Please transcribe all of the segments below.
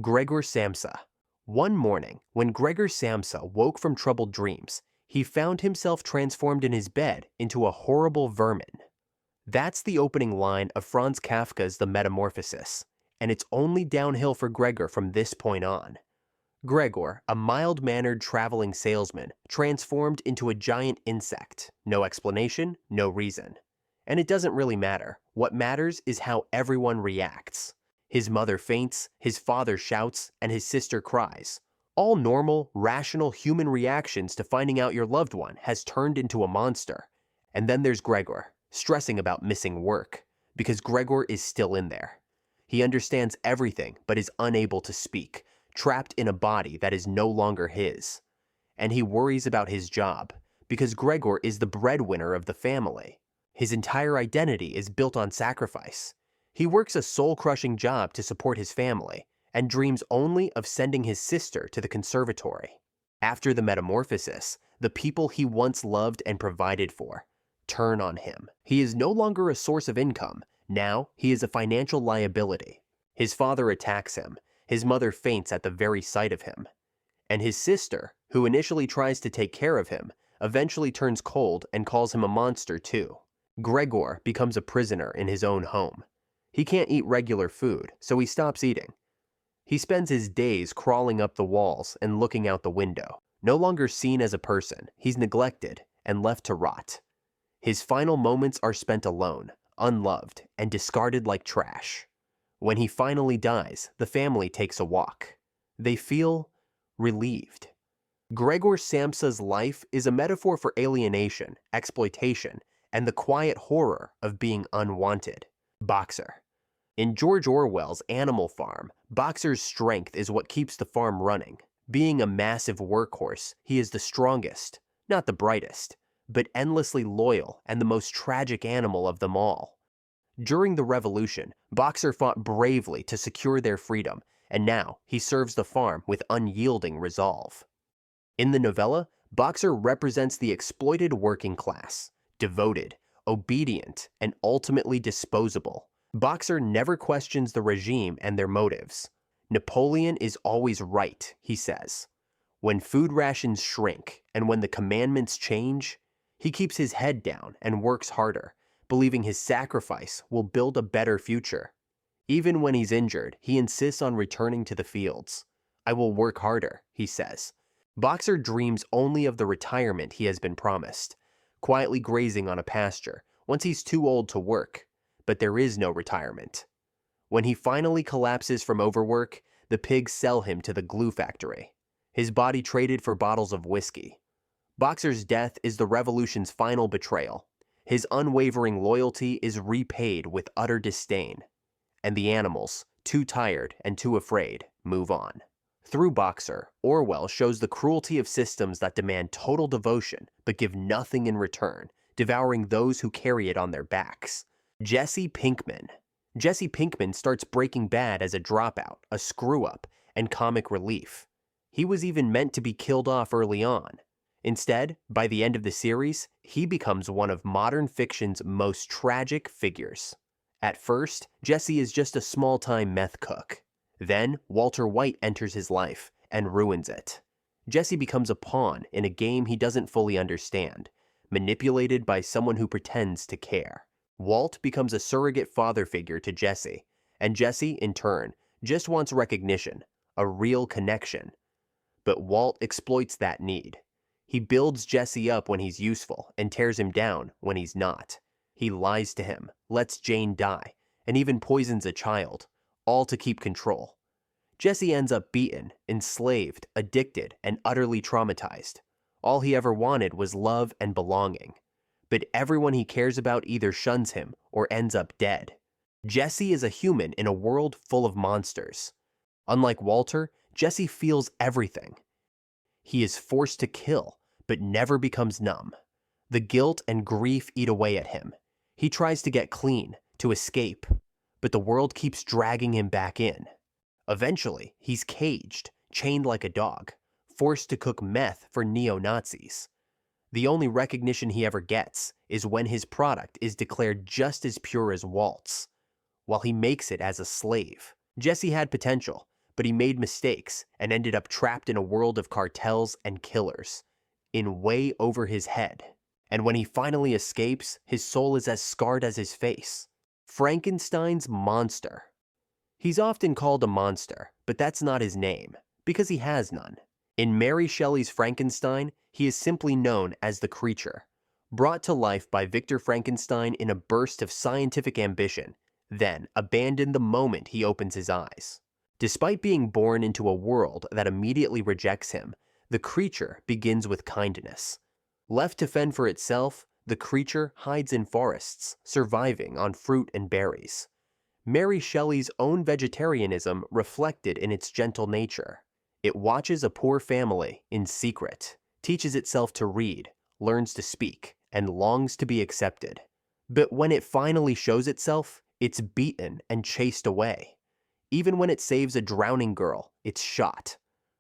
Gregor Samsa. One morning, when Gregor Samsa woke from troubled dreams, he found himself transformed in his bed into a horrible vermin. That's the opening line of Franz Kafka's The Metamorphosis, and it's only downhill for Gregor from this point on. Gregor, a mild-mannered traveling salesman, transformed into a giant insect. No explanation, no reason. And it doesn't really matter. What matters is how everyone reacts. His mother faints, his father shouts, and his sister cries. All normal, rational human reactions to finding out your loved one has turned into a monster. And then there's Gregor, stressing about missing work, because Gregor is still in there. He understands everything but is unable to speak, trapped in a body that is no longer his. And he worries about his job, because Gregor is the breadwinner of the family. His entire identity is built on sacrifice. He works a soul-crushing job to support his family, and dreams only of sending his sister to the conservatory. After the metamorphosis, the people he once loved and provided for turn on him. He is no longer a source of income. Now he is a financial liability. His father attacks him. His mother faints at the very sight of him. And his sister, who initially tries to take care of him, eventually turns cold and calls him a monster too. Gregor becomes a prisoner in his own home. He can't eat regular food, so he stops eating. He spends his days crawling up the walls and looking out the window. No longer seen as a person, he's neglected and left to rot. His final moments are spent alone, unloved, and discarded like trash. When he finally dies, the family takes a walk. They feel relieved. Gregor Samsa's life is a metaphor for alienation, exploitation, and the quiet horror of being unwanted. Boxer. In George Orwell's Animal Farm, Boxer's strength is what keeps the farm running. Being a massive workhorse, he is the strongest, not the brightest, but endlessly loyal and the most tragic animal of them all. During the Revolution, Boxer fought bravely to secure their freedom, and now he serves the farm with unyielding resolve. In the novella, Boxer represents the exploited working class, devoted, obedient, and ultimately disposable. Boxer never questions the regime and their motives. Napoleon is always right, he says. When food rations shrink and when the commandments change, he keeps his head down and works harder, believing his sacrifice will build a better future. Even when he's injured, he insists on returning to the fields. I will work harder, he says. Boxer dreams only of the retirement he has been promised, quietly grazing on a pasture once he's too old to work. But there is no retirement. When he finally collapses from overwork, the pigs sell him to the glue factory, his body traded for bottles of whiskey. Boxer's death is the revolution's final betrayal. His unwavering loyalty is repaid with utter disdain. And the animals, too tired and too afraid, move on. Through Boxer, Orwell shows the cruelty of systems that demand total devotion but give nothing in return, devouring those who carry it on their backs. Jesse Pinkman. Jesse Pinkman starts Breaking Bad as a dropout, a screw-up, and comic relief. He was even meant to be killed off early on. Instead, by the end of the series, he becomes one of modern fiction's most tragic figures. At first, Jesse is just a small-time meth cook. Then, Walter White enters his life and ruins it. Jesse becomes a pawn in a game he doesn't fully understand, manipulated by someone who pretends to care. Walt becomes a surrogate father figure to Jesse, and Jesse, in turn, just wants recognition, a real connection. But Walt exploits that need. He builds Jesse up when he's useful and tears him down when he's not. He lies to him, lets Jane die, and even poisons a child, all to keep control. Jesse ends up beaten, enslaved, addicted, and utterly traumatized. All he ever wanted was love and belonging. But everyone he cares about either shuns him or ends up dead. Jesse is a human in a world full of monsters. Unlike Walter, Jesse feels everything. He is forced to kill, but never becomes numb. The guilt and grief eat away at him. He tries to get clean, to escape, but the world keeps dragging him back in. Eventually, he's caged, chained like a dog, forced to cook meth for neo-Nazis. The only recognition he ever gets is when his product is declared just as pure as Walt's, while he makes it as a slave. Jesse had potential, but he made mistakes and ended up trapped in a world of cartels and killers, in way over his head. And when he finally escapes, his soul is as scarred as his face. Frankenstein's monster. He's often called a monster, but that's not his name, because he has none. In Mary Shelley's Frankenstein, he is simply known as the creature, brought to life by Victor Frankenstein in a burst of scientific ambition, then abandoned the moment he opens his eyes. Despite being born into a world that immediately rejects him, the creature begins with kindness. Left to fend for itself, the creature hides in forests, surviving on fruit and berries. Mary Shelley's own vegetarianism reflected in its gentle nature. It watches a poor family in secret, teaches itself to read, learns to speak, and longs to be accepted. But when it finally shows itself, it's beaten and chased away. Even when it saves a drowning girl, it's shot.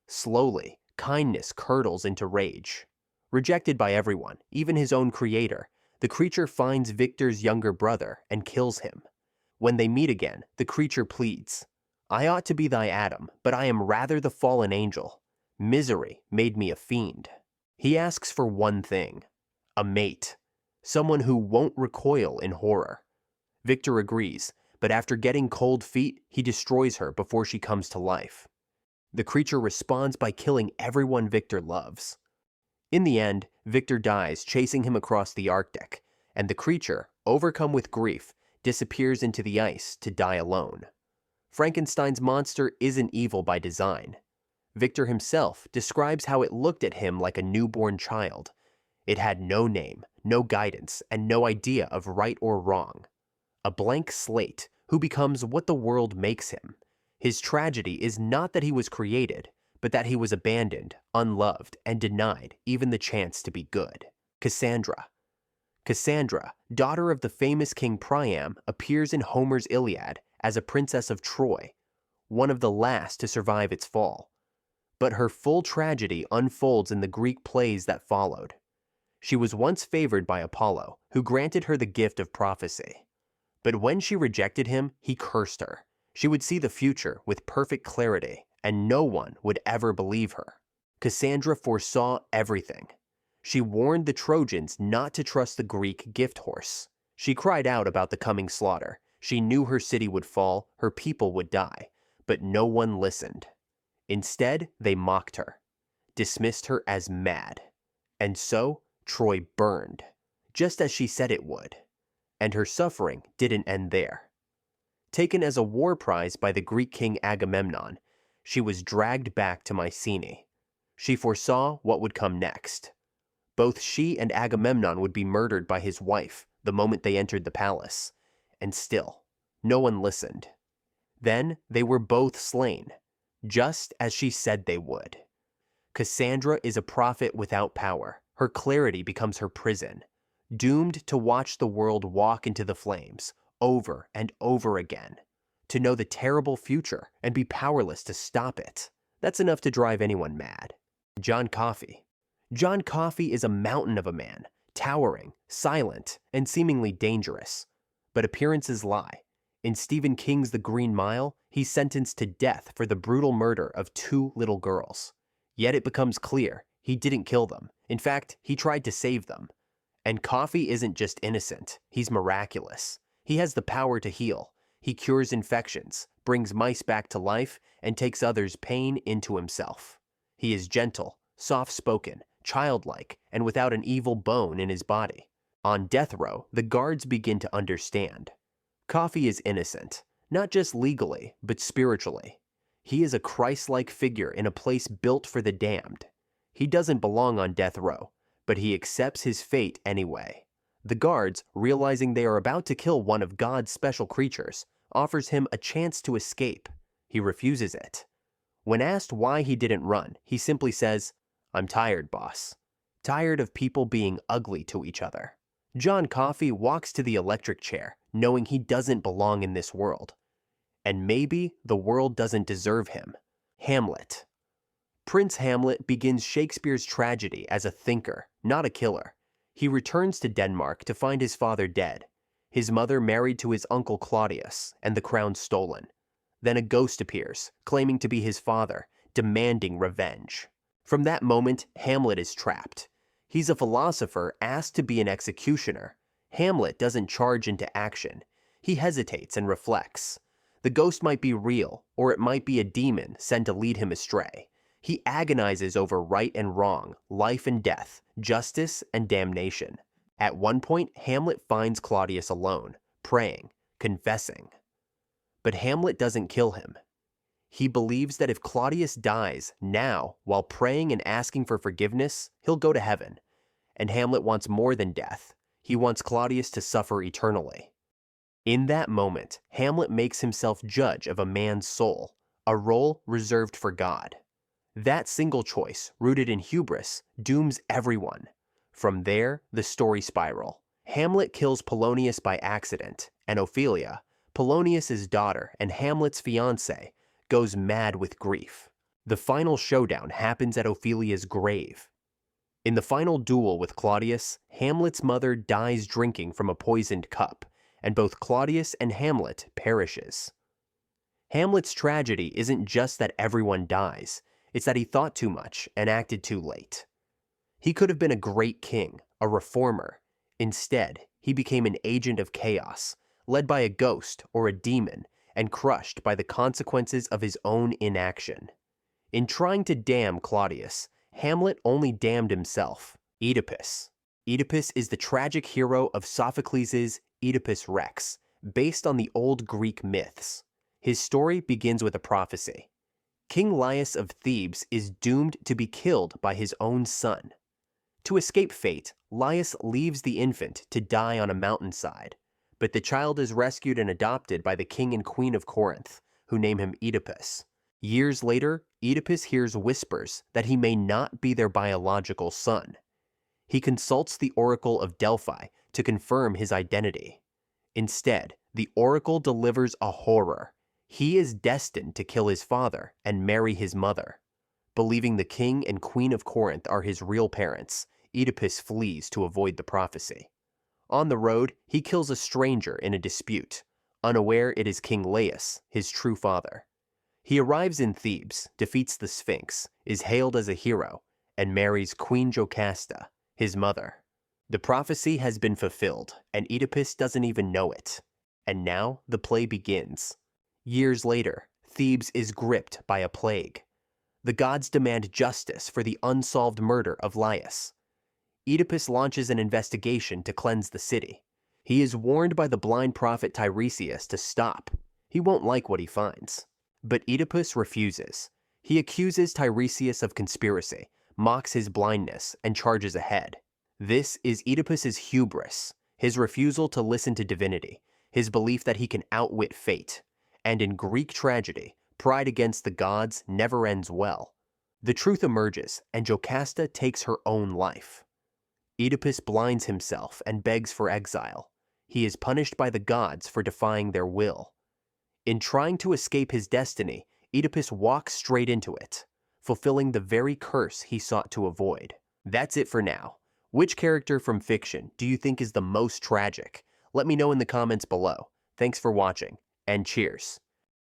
Slowly, kindness curdles into rage. Rejected by everyone, even his own creator, the creature finds Victor's younger brother and kills him. When they meet again, the creature pleads, "I ought to be thy Adam, but I am rather the fallen angel. Misery made me a fiend." He asks for one thing, a mate, someone who won't recoil in horror. Victor agrees, but after getting cold feet, he destroys her before she comes to life. The creature responds by killing everyone Victor loves. In the end, Victor dies chasing him across the Arctic, and the creature, overcome with grief, disappears into the ice to die alone. Frankenstein's monster isn't evil by design. Victor himself describes how it looked at him like a newborn child. It had no name, no guidance, and no idea of right or wrong. A blank slate who becomes what the world makes him. His tragedy is not that he was created, but that he was abandoned, unloved, and denied even the chance to be good. Cassandra. Cassandra, daughter of the famous King Priam, appears in Homer's Iliad as a princess of Troy, one of the last to survive its fall. But her full tragedy unfolds in the Greek plays that followed. She was once favored by Apollo, who granted her the gift of prophecy. But when she rejected him, he cursed her. She would see the future with perfect clarity, and no one would ever believe her. Cassandra foresaw everything. She warned the Trojans not to trust the Greek gift horse. She cried out about the coming slaughter. She knew her city would fall, her people would die, but no one listened. Instead, they mocked her, dismissed her as mad. And so, Troy burned, just as she said it would. And her suffering didn't end there. Taken as a war prize by the Greek king Agamemnon, she was dragged back to Mycenae. She foresaw what would come next. Both she and Agamemnon would be murdered by his wife the moment they entered the palace. And still, no one listened. Then they were both slain, just as she said they would. Cassandra is a prophet without power. Her clarity becomes her prison, doomed to watch the world walk into the flames over and over again, to know the terrible future and be powerless to stop it. That's enough to drive anyone mad. John Coffey. John Coffey is a mountain of a man, towering, silent, and seemingly dangerous. But appearances lie. In Stephen King's The Green Mile, he's sentenced to death for the brutal murder of 2 little girls. Yet it becomes clear he didn't kill them. In fact, he tried to save them. And Coffey isn't just innocent, he's miraculous. He has the power to heal. He cures infections, brings mice back to life, and takes others' pain into himself. He is gentle, soft-spoken, childlike, and without an evil bone in his body. On death row, the guards begin to understand. Coffey is innocent, not just legally, but spiritually. He is a Christ-like figure in a place built for the damned. He doesn't belong on death row, but he accepts his fate anyway. The guards, realizing they are about to kill one of God's special creatures, offers him a chance to escape. He refuses it. When asked why he didn't run, he simply says, "I'm tired, boss." Tired of people being ugly to each other. John Coffey walks to the electric chair, knowing he doesn't belong in this world. And maybe the world doesn't deserve him. Hamlet. Prince Hamlet begins Shakespeare's tragedy as a thinker, not a killer. He returns to Denmark to find his father dead, his mother married to his uncle Claudius, and the crown stolen. Then a ghost appears, claiming to be his father, demanding revenge. From that moment, Hamlet is trapped. He's a philosopher asked to be an executioner. Hamlet doesn't charge into action. He hesitates and reflects. The ghost might be real, or it might be a demon sent to lead him astray. He agonizes over right and wrong, life and death, justice and damnation. At one point, Hamlet finds Claudius alone, praying, confessing. But Hamlet doesn't kill him. He believes that if Claudius dies now while praying and asking for forgiveness, he'll go to heaven. And Hamlet wants more than death. He wants Claudius to suffer eternally. In that moment, Hamlet makes himself judge of a man's soul, a role reserved for God. That single choice, rooted in hubris, dooms everyone. From there, the story spiral. Hamlet kills Polonius by accident, and Ophelia, Polonius's daughter and Hamlet's fiancée, goes mad with grief. The final showdown happens at Ophelia's grave. In the final duel with Claudius, Hamlet's mother dies drinking from a poisoned cup, and both Claudius and Hamlet perishes. Hamlet's tragedy isn't just that everyone dies, it's that he thought too much and acted too late. He could have been a great king, a reformer. Instead, he became an agent of chaos, led by a ghost or a demon, and crushed by the consequences of his own inaction. In trying to damn Claudius, Hamlet only damned himself. Oedipus. Oedipus is the tragic hero of Sophocles' Oedipus Rex, based on the old Greek myths. His story begins with a prophecy. King Laius of Thebes is doomed to be killed by his own son. To escape fate, Laius leaves the infant to die on a mountainside, but the child is rescued and adopted by the king and queen of Corinth, who name him Oedipus. Years later, Oedipus hears whispers that he may not be their biological son. He consults the oracle of Delphi to confirm his identity. Instead, the oracle delivers a horror. He is destined to kill his father and marry his mother. Believing the king and queen of Corinth are his real parents, Oedipus flees to avoid the prophecy. On the road, he kills a stranger in a dispute, unaware it is King Laius, his true father. He arrives in Thebes, defeats the Sphinx, is hailed as a hero, and marries Queen Jocasta, his mother. The prophecy has been fulfilled, and Oedipus doesn't even know it. And now the play begins. Years later, Thebes is gripped by a plague. The gods demand justice for the unsolved murder of Laius. Oedipus launches an investigation to cleanse the city. He is warned by the blind prophet Tiresias to stop. He won't like what he finds. But Oedipus refuses. He accuses Tiresias of conspiracy, mocks his blindness, and charges ahead. This is Oedipus's hubris, his refusal to listen to divinity, his belief that he can outwit fate. And in Greek tragedy, pride against the gods never ends well. The truth emerges, and Jocasta takes her own life. Oedipus blinds himself and begs for exile. He is punished by the gods for defying their will. In trying to escape his destiny, Oedipus walks straight into it, fulfilling the very curse he sought to avoid. That's it for now. Which character from fiction do you think is the most tragic? Let me know in the comments below. Thanks for watching, and cheers.